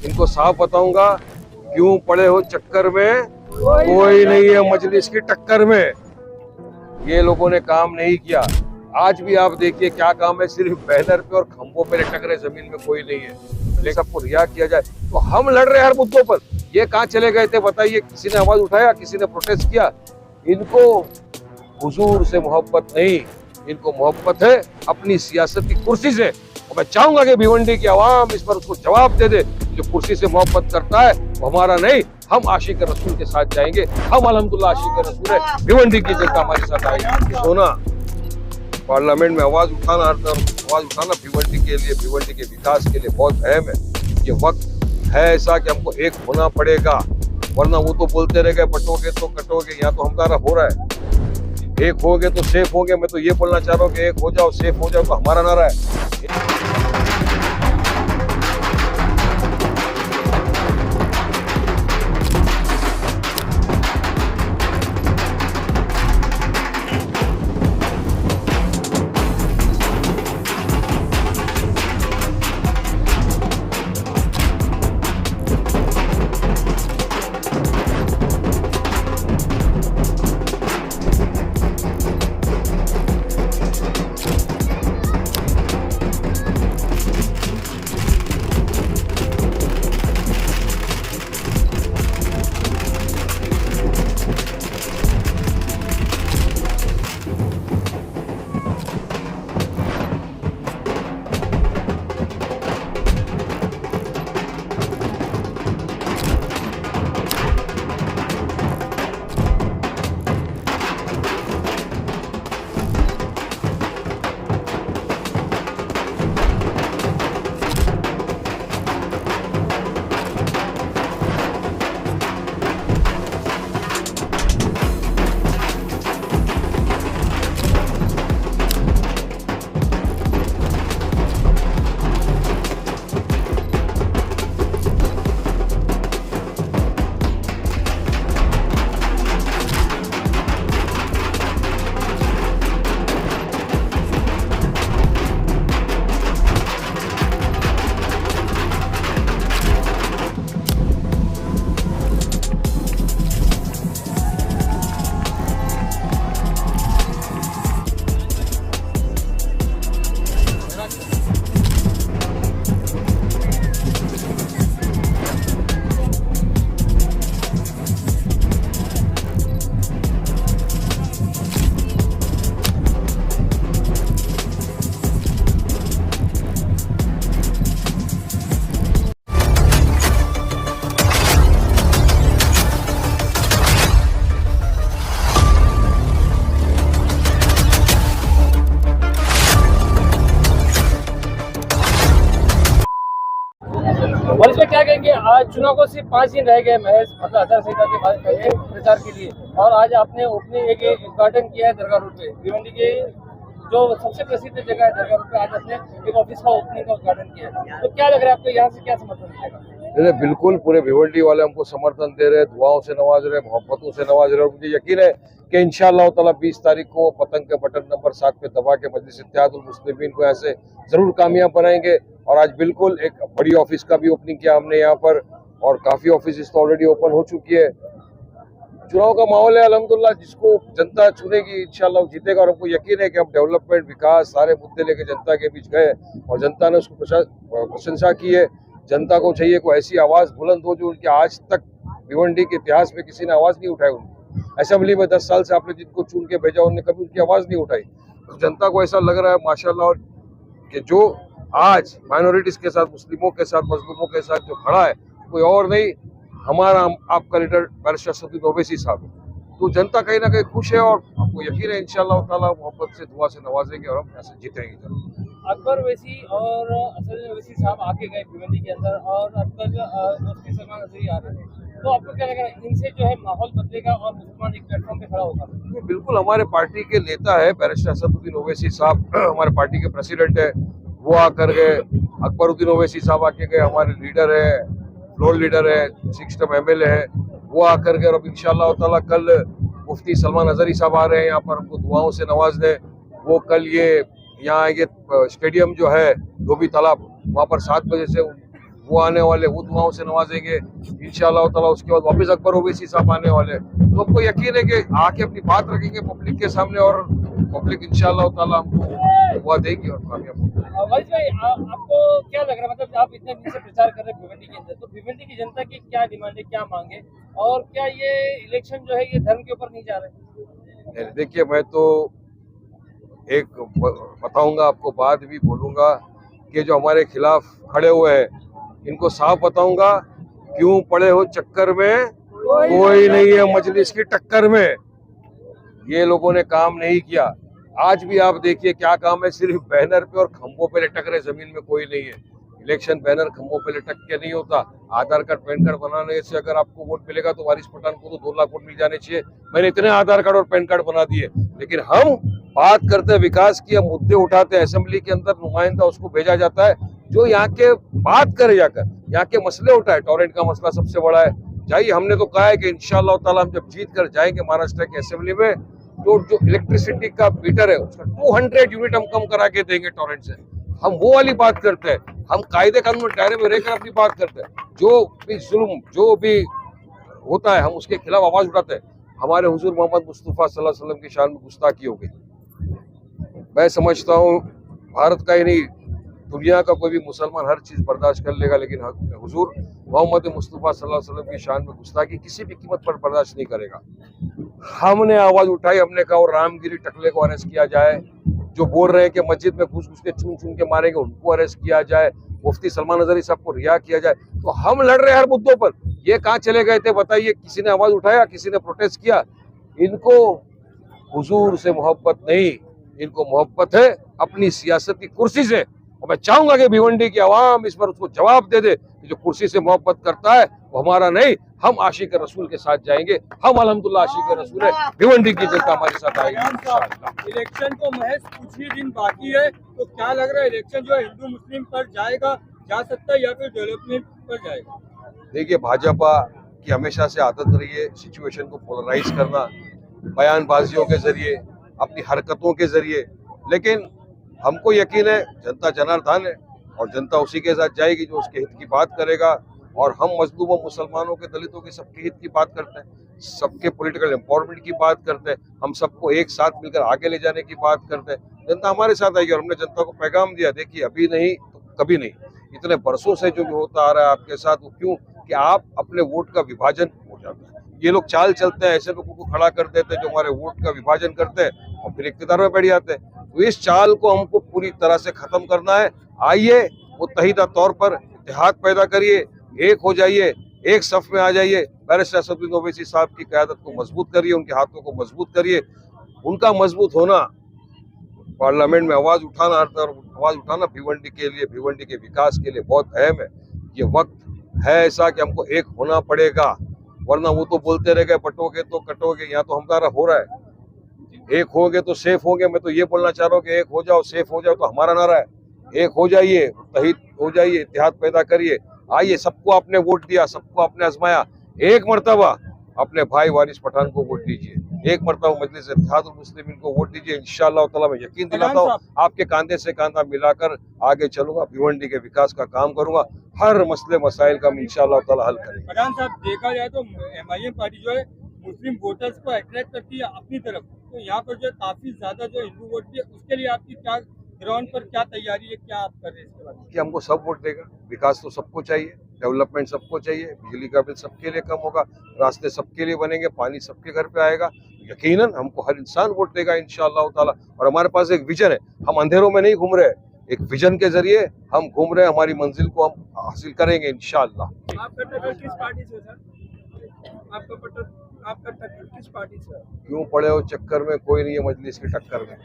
इनको साफ बताऊंगा, क्यों पड़े हो चक्कर में, कोई नहीं है मजलिस की टक्कर में। ये लोगों ने काम नहीं किया। आज भी आप देखिए क्या काम है, सिर्फ बैनर पे और खंभों पे लटक रहे, जमीन में कोई नहीं है। लेकिन सबको रिहा किया जाए तो हम लड़ रहे हैं हर मुद्दों पर। ये कहाँ चले गए थे बताइए? किसी ने आवाज उठाया? किसी ने प्रोटेस्ट किया? इनको हुजूर से मोहब्बत नहीं, इनको मोहब्बत है अपनी सियासत की कुर्सी से। और मैं चाहूंगा कि भिवंडी की आवाम इस पर उसको जवाब दे दे। जो कुर्सी से मोहब्बत करता है वो हमारा नहीं, हम आशिक रसूल के साथ जाएंगे। हम अल्हम्दुलिल्लाह आशिक रसूल है, भिवंडी की जनता हमारे साथ आएगी। सोना पार्लियामेंट में आवाज उठाना भिवंडी के लिए, भिवंडी के विकास के लिए बहुत अहम है। ये वक्त है ऐसा कि हमको एक होना पड़ेगा, वरना वो तो बोलते रह गए बटोगे तो कटोगे। यहाँ तो हमारा हो रहा है, एक होगे तो सेफ होगे। मैं तो ये बोलना चाह रहा हूँ कि एक हो जाओ, सेफ हो जाओ, तो हमारा नारा है। और इसमें क्या कहेंगे, आज चुनाव को सिर्फ 5 दिन रह गए महज, मतलब आचार संहिता के बाद पहले प्रचार के लिए, और आज आपने ओपनिंग एक उद्घाटन किया है दरगाह रोड पे, भिवंडी के जो सबसे प्रसिद्ध जगह है दरगाह रोड पे। आज आपने एक ऑफिस का ओपनिंग का उद्घाटन किया है, तो क्या लग रहा है आपको, यहाँ से क्या समर्थन मिलेगा? बिल्कुल पूरे भिवंडी वाले हमको समर्थन दे रहे, दुआओं से नवाज रहे, मोहब्बतों से नवाज रहे। और मुझे यकीन है कि इंशाअल्लाह ताला 20 तारीख को पतंग के बटन नंबर 7 पे दबा के मजलिस इत्तेहादुल मुस्लिमीन को यहाँ से जरूर कामयाब बनाएंगे। और आज बिल्कुल एक बड़ी ऑफिस का भी ओपनिंग किया हमने यहाँ पर, और काफी ऑफिस तो ऑलरेडी ओपन हो चुकी है। चुनाव का माहौल है अल्हम्दुलिल्लाह, जिसको जनता चुनेगी इंशाअल्लाह वो जीतेगा। और हमको यकीन है कि हम डेवलपमेंट, विकास, सारे मुद्दे लेके जनता के बीच गए और जनता ने उसको प्रशंसा की है। जनता को चाहिए कोई ऐसी आवाज बुलंद हो जो उनकी आज तक भिवंडी के इतिहास में किसी ने आवाज नहीं उठाई। उनकी असेंबली में 10 साल से आपने जिनको चुन के भेजा उन्होंने कभी उनकी आवाज नहीं उठाई। तो जनता को ऐसा लग रहा है माशाल्लाह कि जो आज माइनॉरिटीज के साथ, मुस्लिमों के साथ, मजलूमों के साथ जो खड़ा है, कोई और नहीं, हमारा आपका लीडर बैरिस्टर असदुद्दीन ओवैसी साहब है। तो जनता कहीं ना कहीं खुश है और हमको यकीन है इंशाअल्लाह ताला मोहब्बत से दुआ से नवाजेंगे और हम यहाँ से जीतेंगे। अकबर ओवैसी और असद ओवैसी साहब आके गए भिवंडी के अंदर, और अकबर मुफ्ती सलमान नजरी आ रहे हैं, तो आपको क्या लग रहा है, इनसे जो है माहौल बदलेगा और मुसलमान एक प्लेटफॉर्म पे खड़ा होगा? बिल्कुल, हमारे पार्टी के नेता है बैरिस्टर असदुद्दीन ओवैसी साहब, हमारे पार्टी के प्रेसिडेंट है, वो आकर गए। अकबरुद्दीन ओवैसी साहब आके गए, हमारे लीडर है, फ्लोर लीडर है, 6 टर्म MLA है, वो आकर गए। और इंशाअल्लाह ताला कल मुफ्ती सलमान नजरी साहब आ रहे हैं यहाँ पर, हमको दुआओं से नवाज दें। वो कल ये यहाँ आएंगे, स्टेडियम जो है धोबी तालाब, वहाँ पर 7 बजे से वो आने वाले, वो दुआओं से नवाजेंगे इंशाअल्लाह ताला। उसके बाद वापस अकबर ओवैसी साहब आने वाले, तो हमको यकीन है कि आके अपनी बात रखेंगे पब्लिक के सामने और पब्लिक इंशाअल्लाह ताला हमको दुआ देगी और कामयाब होगी। वारिस भाई, आपको क्या लग रहा है, मतलब आप इतने दिन से प्रचार कर रहे हैं भिवंडी के अंदर, तो भिवंडी की जनता की क्या डिमांड है, क्या मांगे, और क्या ये इलेक्शन जो है ये धर्म के ऊपर नहीं जा रहे? देखिए, मैं तो एक बताऊंगा आपको, बात भी बोलूंगा कि जो हमारे खिलाफ खड़े हुए हैं इनको साफ बताऊंगा, क्यों पड़े हो चक्कर में, कोई नहीं है मजलिस की टक्कर में। ये लोगों ने काम नहीं किया। आज भी आप देखिए क्या काम है, सिर्फ बैनर पे और खंभों पे लटक रहे, जमीन में कोई नहीं है। इलेक्शन बैनर खंभों पे लटक के नहीं होता। आधार कार्ड पैन कार्ड बनाने से अगर आपको वोट मिलेगा तो वारिस पठान को तो 2 लाख वोट मिल जाने चाहिए। मैंने इतने आधार कार्ड और पैन कार्ड बना दिए, लेकिन हम बात करते हैं विकास की, हम मुद्दे उठाते हैं, असेंबली के अंदर नुमाइंदा उसको भेजा जाता है जो यहाँ के बात करे, जाकर यहाँ के मसले उठाए। टॉरेंट का मसला सबसे बड़ा है, जाइए। हमने तो कहा है कि इंशाअल्लाह ताला हम जब जीत कर जाएंगे महाराष्ट्र की असेंबली में, तो जो इलेक्ट्रिसिटी का मीटर है उसका 200 यूनिट हम कम करा के देंगे टॉरेंट से। हम वो वाली बात करते हैं, हम कायदे कानून में दायरे में रहकर अपनी बात करते हैं। जो भी जुल्म, जो भी होता है, हम उसके खिलाफ आवाज उठाते हैं। हमारे हुजूर मोहम्मद मुस्तफा सल्लल्लाहु अलैहि वसल्लम की शान में गुस्ताखी हो गई। मैं समझता हूँ भारत का ही नहीं, दुनिया का कोई भी मुसलमान हर चीज बर्दाश्त कर लेगा, लेकिन हुजूर मोहम्मद मुस्तफा सल्लल्लाहु अलैहि वसल्लम की शान में गुस्ताखी किसी भी कीमत पर बर्दाश्त नहीं करेगा। हमने आवाज उठाई, हमने कहा और रामगिरी टकले को अरेस्ट किया जाए। जो बोल रहे हैं कि मस्जिद में घुस घुस के चुन चुन के मारेंगे, उनको अरेस्ट किया जाए। मुफ्ती सलमान अजहरी साहब को रिहा किया जाए। तो हम लड़ रहे हैं हर मुद्दों पर। ये कहाँ चले गए थे बताइए? किसी ने आवाज उठाया? किसी ने प्रोटेस्ट किया? इनको हुजूर से मोहब्बत नहीं, इनको मोहब्बत है अपनी सियासती कुर्सी से। और मैं चाहूंगा कि भिवंडी की आवाम इस पर उसको जवाब दे दे कि जो कुर्सी से मोहब्बत करता है वो हमारा नहीं, हम आशिक रसूल के साथ जाएंगे। हम अल्हम्दुलिल्लाह आशिक रसूल है, भिवंडी की जनता हमारे साथ आएगी इंशाअल्लाह। इलेक्शन को महज कुछ ही दिन बाकी है, तो क्या लग रहा है इलेक्शन जो है हिंदू मुस्लिम पर जाएगा, जा सकता है, या फिर डेवलपमेंट पर जाएगा? देखिए, भाजपा की हमेशा से आदत रही है सिचुएशन को पोलराइज करना, बयानबाजियों के जरिए, अपनी हरकतों के जरिए। लेकिन हमको यकीन है जनता जनार्दन है और जनता उसी के साथ जाएगी जो उसके हित की बात करेगा। और हम मजलूमों, मुसलमानों के, दलितों के सबके हित की बात करते हैं, सबके पॉलिटिकल एम्पावरमेंट की बात करते हैं, हम सबको एक साथ मिलकर आगे ले जाने की बात करते हैं। जनता हमारे साथ आएगी और हमने जनता को पैगाम दिया, देखिए अभी नहीं तो कभी नहीं, इतने बरसों से जो होता आ रहा है आपके साथ, वो क्यों कि आप अपने वोट का विभाजन हो जाता है। ये लोग चाल चलते हैं, ऐसे लोगों को खड़ा कर देते हैं जो हमारे वोट का विभाजन करते हैं और फिर इख्तियार में बैठ जाते हैं। तो इस चाल को हमको पूरी तरह से खत्म करना है। आइए मुत्तहिदा तौर पर इत्तेहाद पैदा करिए, एक हो जाइए, एक सफ में आ जाइए। बैरिस्टर असदुद्दीन ओवैसी साहब की क़यादत को मजबूत करिए, उनके हाथों को मजबूत करिए। उनका मजबूत होना, पार्लियामेंट में आवाज उठाना भिवंडी के लिए, भिवंडी के विकास के लिए बहुत अहम है। ये वक्त है ऐसा कि हमको एक होना पड़ेगा, वरना वो तो बोलते रह गए बटोगे तो कटोगे। यहाँ तो हमारा हो रहा है, एक होगे तो सेफ होगे। मैं तो ये बोलना चाह रहा हूँ कि एक हो जाओ, सेफ हो जाओ, तो हमारा नारा है एक हो जाइए, मुत्तहिद हो जाइए, इत्तेहाद पैदा करिए। आइए, सबको आपने वोट दिया, सबको आपने आजमाया, एक मर्तबा अपने भाई वारिस पठान को वोट दीजिए, एक मर्तबा मजलिस इत्तेहादुल मुस्लिमीन को वोट दीजिए। इंशाअल्लाह ताला मैं यकीन दिलाता हूँ आपके कांधे से कांधा मिलाकर आगे चलूंगा, भिवंडी के विकास का काम करूंगा, हर मसले मसाइल का हम इंशाअल्लाह ताला हल करेंगे। प्रधान साहब, देखा जाए तो MIM पार्टी जो है मुस्लिम वोटर्स को अट्रैक्ट करती है अपनी तरफ, तो यहाँ पर जो काफी ज्यादा जो हिंदू वोट है, उसके लिए आपकी क्या ग्राउंड पर क्या तैयारी है, क्या आप कर रहे हैं इसके बारे में? कि हमको सब वोट देगा। विकास तो सबको चाहिए, डेवलपमेंट सबको चाहिए, बिजली का बिल सबके लिए कम होगा, रास्ते सबके लिए बनेंगे, पानी सबके घर पे आएगा। यकीनन हमको हर इंसान वोट देगा इंशाअल्लाह ताला। और हमारे पास एक विजन है, हम अंधेरों में नहीं घूम रहे, एक विजन के जरिए हम घूम रहे हैं, हमारी मंजिल को हम हासिल करेंगे इंशाअल्लाह। आपका टक्कर किस पार्टी से सर? आपका टक्कर किस पार्टी से? क्यों पड़े हो चक्कर में, कोई नहीं है मजलिस की टक्कर में।